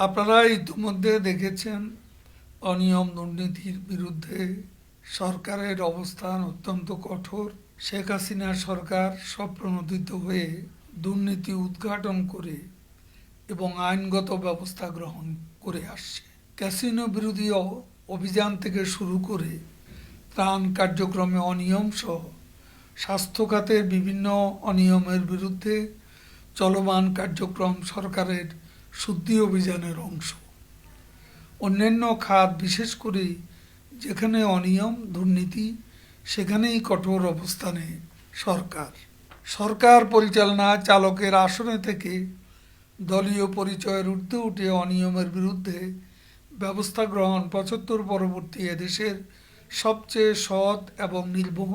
আপনারা ইতিমধ্যে দেখেছেন অনিয়ম দুর্নীতির বিরুদ্ধে সরকারের অবস্থান অত্যন্ত কঠোর। শেখ হাসিনা সরকার স্বপ্রণোদিত হয়ে দুর্নীতি উদ্ঘাটন করে এবং আইনগত ব্যবস্থা গ্রহণ করে আসছে। ক্যাসিনো বিরোধী অভিযান থেকে শুরু করে ত্রাণ কার্যক্রমে অনিয়ম সহ স্বাস্থ্য খাতের বিভিন্ন অনিয়মের বিরুদ্ধে চলমান কার্যক্রম সরকারের শুদ্ধি অভিযানের অংশ। অন্যান্য খাত বিশেষ করে যেখানে অনিয়ম দুর্নীতি সেখানেই কঠোর অবস্থানে সরকার। সরকার পরিচালনায় চালকের আসনে থেকে দলীয় পরিচয়ের ঊর্ধ্বে উঠে অনিয়মের বিরুদ্ধে ব্যবস্থা গ্রহণ ৭৫ পরবর্তী এদেশের সবচেয়ে সৎ এবং নির্মোহ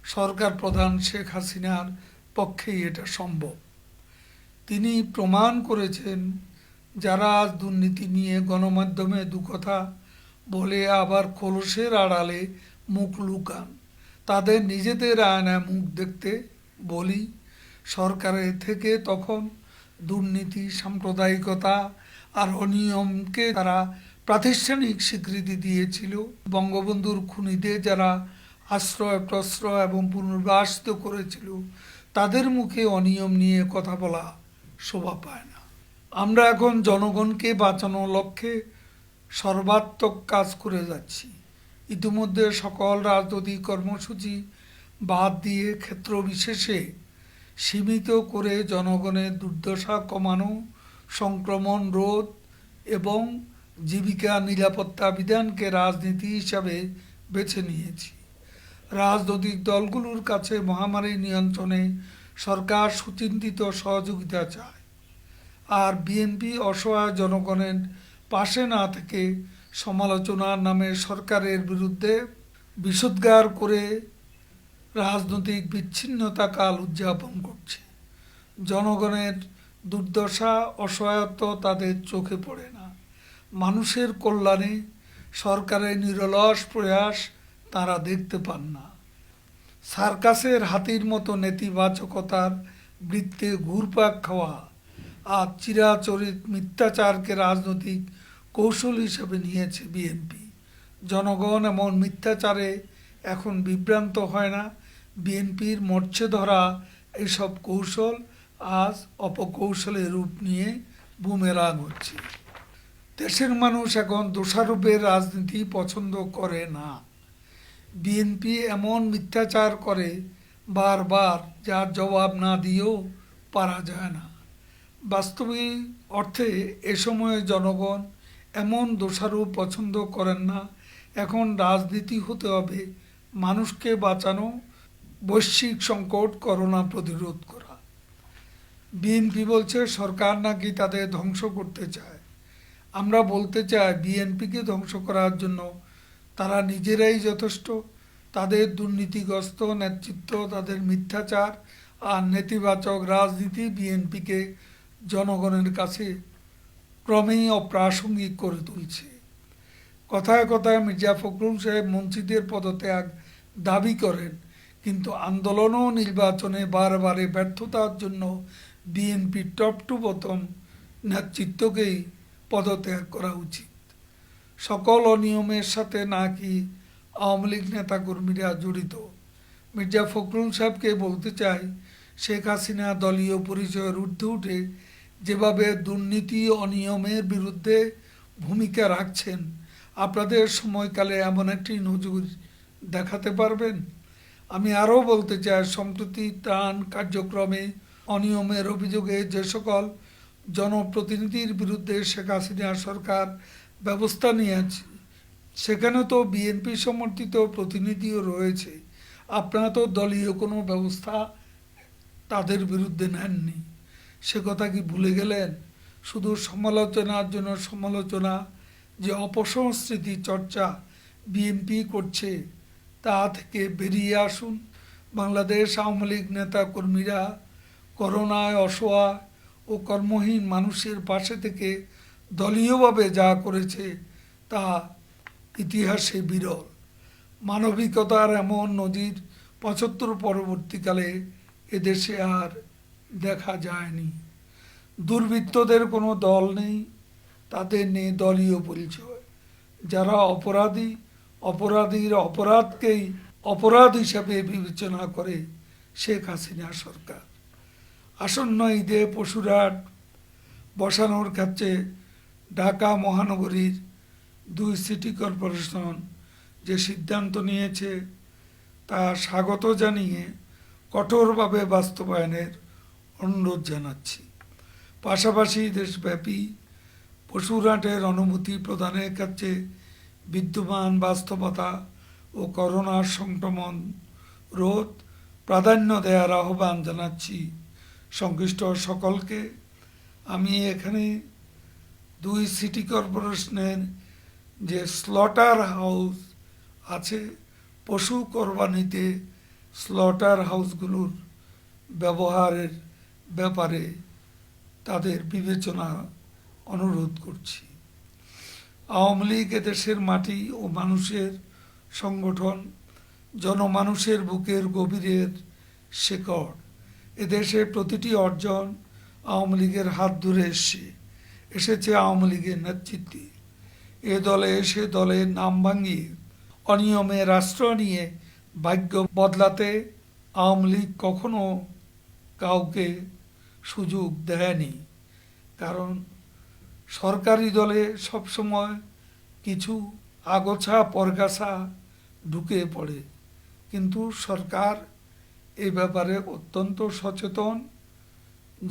সরকার প্রধান শেখ হাসিনার পক্ষেই এটা সম্ভব। তিনি প্রমাণ করেছেন যারা আজ দুর্নীতি নিয়ে গণমাধ্যমে দুকথা বলে আবার খোলসের আড়ালে মুখ লুকান, তাদের নিজেদের আয়নায় মুখ দেখতে বলি। সরকারের থেকে তখন দুর্নীতি, সাম্প্রদায়িকতা আর অনিয়মকে তারা প্রাতিষ্ঠানিক স্বীকৃতি দিয়েছিল। বঙ্গবন্ধুর খুনিদের যারা আশ্রয় প্রশ্রয় এবং পুনর্বাসিত করেছিল তাদের মুখে অনিয়ম নিয়ে কথা বলা শোভা পায় না। আমরা এখন জনগণকে বাঁচানোর লক্ষ্যে সর্বাত্মক কাজ করে যাচ্ছি। ইতিমধ্যে সকল রাজনৈতিক কর্মসূচি বাদ দিয়ে ক্ষেত্র বিশেষে সীমিত করে জনগণের দুর্দশা কমানো, সংক্রমণ রোধ এবং জীবিকা নিরাপত্তা বিধানকে রাজনীতি হিসাবে বেছে নিয়েছি। রাজনৈতিক দলগুলোর কাছে মহামারী নিয়ন্ত্রণে সরকার সুচিন্তিত সহযোগিতা চায়, আর বিএনপি অসহায় জনগণের পাশে না থেকে সমালোচনার নামে সরকারের বিরুদ্ধে বিষোদ্গার করে রাজনৈতিক বিচ্ছিন্নতা কাল উদযাপন করছে। জনগণের দুর্দশা অসহায়ত্ব তাদের চোখে পড়ে না। মানুষের কল্যাণে সরকারের নিরলস প্রয়াস তারা দেখতে পান না। সার্কাসের হাতির মতো নেতিবাচকতার বৃত্তে ঘুরপাক খাওয়া আর চিরাচরিত মিথ্যাচারকে রাজনৈতিক কৌশল হিসেবে নিয়েছে বিএনপি। জনগণ এমন মিথ্যাচারে এখন বিভ্রান্ত হয় না। বিএনপির মরচে ধরা এসব কৌশল আজ অপকৌশলে রূপ নিয়ে বুমেরাং হচ্ছে। দেশের মানুষ এখন দোষারোপের রাজনীতি পছন্দ করে না। বিএনপি এমন মিথ্যাচার করে বারবার যার জবাব না দিয়েও পারা যায় না। বাস্তবিক অর্থে এ সময়ে জনগণ এমন দোষারোপ পছন্দ করেন না। এখন রাজনীতি হতে হবে মানুষকে বাঁচানো, বৈশ্বিক সংকট, করোনা প্রতিরোধ করা। বিএনপি বলছে সরকার নাকি তাদের ধ্বংস করতে চায়। আমরা বলতে চাই বিএনপিকে ধ্বংস করার জন্য তারা নিজেরাই যথেষ্ট। তাদের দুর্নীতিগ্রস্ত নেতৃত্ব, তাদের মিথ্যাচার আর নেতিবাচক রাজনীতি বিএনপিকে জনগণের কাছে ক্রমেই অপ্রাসঙ্গিক করে তুলছে। কথায় কথায় মির্জা ফখরুল সাহেব মন্ত্রীদের পদত্যাগ দাবি করেন, কিন্তু আন্দোলন ও নির্বাচনে বারবারে ব্যর্থতার জন্য বিএনপির টপ টু বটম নেতৃত্বকেই পদত্যাগ করা উচিত। সকল অনিয়মের সাথে নাকি আওয়ামী লীগ নেতাকর্মীরা জড়িত। মির্জা ফখরুল সাহেবকে বলতে চাই, শেখ হাসিনা দলীয় পরিচয়ের ঊর্ধ্বে উঠে যেভাবে দুর্নীতি অনিয়মের বিরুদ্ধে ভূমিকা রাখছেন, আপনাদের সময়কালে এমন একটি নজির দেখাতে পারবেন? আমি আরও বলতে চাই, সম্প্রতি ত্রাণ কার্যক্রমে অনিয়মের অভিযোগে যে সকল জনপ্রতিনিধির বিরুদ্ধে শেখ হাসিনা সরকার ব্যবস্থা নিয়েছে সেখানে তো বিএনপি সমর্থিত প্রতিনিধিও রয়েছে। আপনারা তো দলীয় কোনো ব্যবস্থা তাদের বিরুদ্ধে নেননি, সে কথা কি ভুলে গেলেন? শুধু সমালোচনার জন্য সমালোচনা, যে অপসংস্কৃতি চর্চা বিএনপি করছে তা থেকে বেরিয়ে আসুন। বাংলাদেশ আওয়ামী লীগ নেতা কর্মীরা করোনায় অসহায় ও কর্মহীন মানুষের পাশে থেকে দলীয়ভাবে যা করেছে তা ইতিহাসে বিরল। মানবিকতার এমন নজির ৭৫ পরবর্তীকালে এদেশে আর দেখা যায়নি। দুর্বৃত্তদের কোনো দল নেই, তাদের নেই দলীয় পরিচয়। যারা অপরাধী, অপরাধীর অপরাধকেই অপরাধ হিসাবে বিবেচনা করে শেখ হাসিনা সরকার। আসন্ন ঈদে পশুরহাট বসানোর ক্ষেত্রে ঢাকা মহানগরীর 2 সিটি কর্পোরেশন যে সিদ্ধান্ত নিয়েছে তা স্বাগত জানিয়ে কঠোরভাবে বাস্তবায়নের অনুরোধ জানাচ্ছি। পাশাপাশি দেশব্যাপী পশুরহাটের অনুমতি প্রদানের ক্ষেত্রে বিদ্যমান বাস্তবতা ও করোনার সংক্রমণ রোধ প্রাধান্য দেওয়ার আহ্বান জানাচ্ছি সংশ্লিষ্ট সকলকে। আমি এখানে 2 সিটি কর্পোরেশনের যে স্লটার হাউস আছে, পশু কোরবানিতে স্লটার হাউসগুলোর ব্যবহারের ব্যাপারে তাদের বিবেচনা অনুরোধ করছি। আওয়ামী লীগ এদেশের মাটি ও মানুষের সংগঠন, জনমানুষের বুকের গভীরের শেকড়। এদেশের প্রতিটি অর্জন আওয়ামী লীগের হাত ধরে এসেছে আওয়ামী লীগের নেতৃত্বে। এ দলে এসে দলের নাম ভাঙিয়ে অনিয়মে রাষ্ট্র নিয়ে ভাগ্য বদলাতে আওয়ামী লীগ কখনো কাউকে সুযোগ দেয়নি। কারণ সরকারি দলে সবসময় কিছু আগোছা পরগাছা ঢুকে পড়ে, কিন্তু সরকার এই ব্যাপারে অত্যন্ত সচেতন।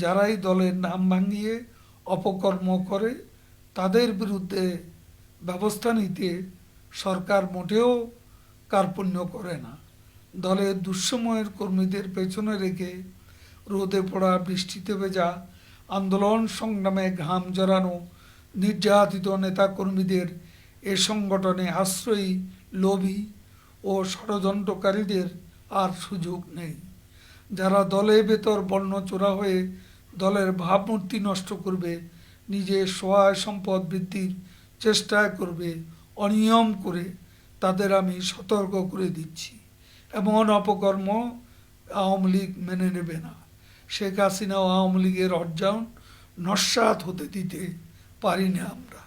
যারাই দলের নাম ভাঙিয়ে অপকর্ম করে তাদের বিরুদ্ধে ব্যবস্থা নিতে সরকার মোটেও কার্পণ্য করে না। দলের দুঃসময়ের কর্মীদের পেছনে রেখে রোদে পড়া বৃষ্টিতে ভেজা আন্দোলন সংগ্রামে ঘাম জড়ানো নির্যাতিত নেতাকর্মীদের এ সংগঠনে আশ্রয়ী লোভী ও ষড়যন্ত্রকারীদের আর সুযোগ নেই। যারা দলের ভেতর বর্ণচোরা হয়ে দলের ভাবমূর্তি নষ্ট করবে, নিজের সহায় সম্পদ বৃদ্ধির চেষ্টা করবে অনিয়ম করে, তাদের আমি সতর্ক করে দিচ্ছি। এমন অপকর্ম আওয়ামী লীগ মেনে নেবে না। শেখ হাসিনা ও আওয়ামী লীগের অর্জন নস্যাৎ হতে দিতে পারি না আমরা।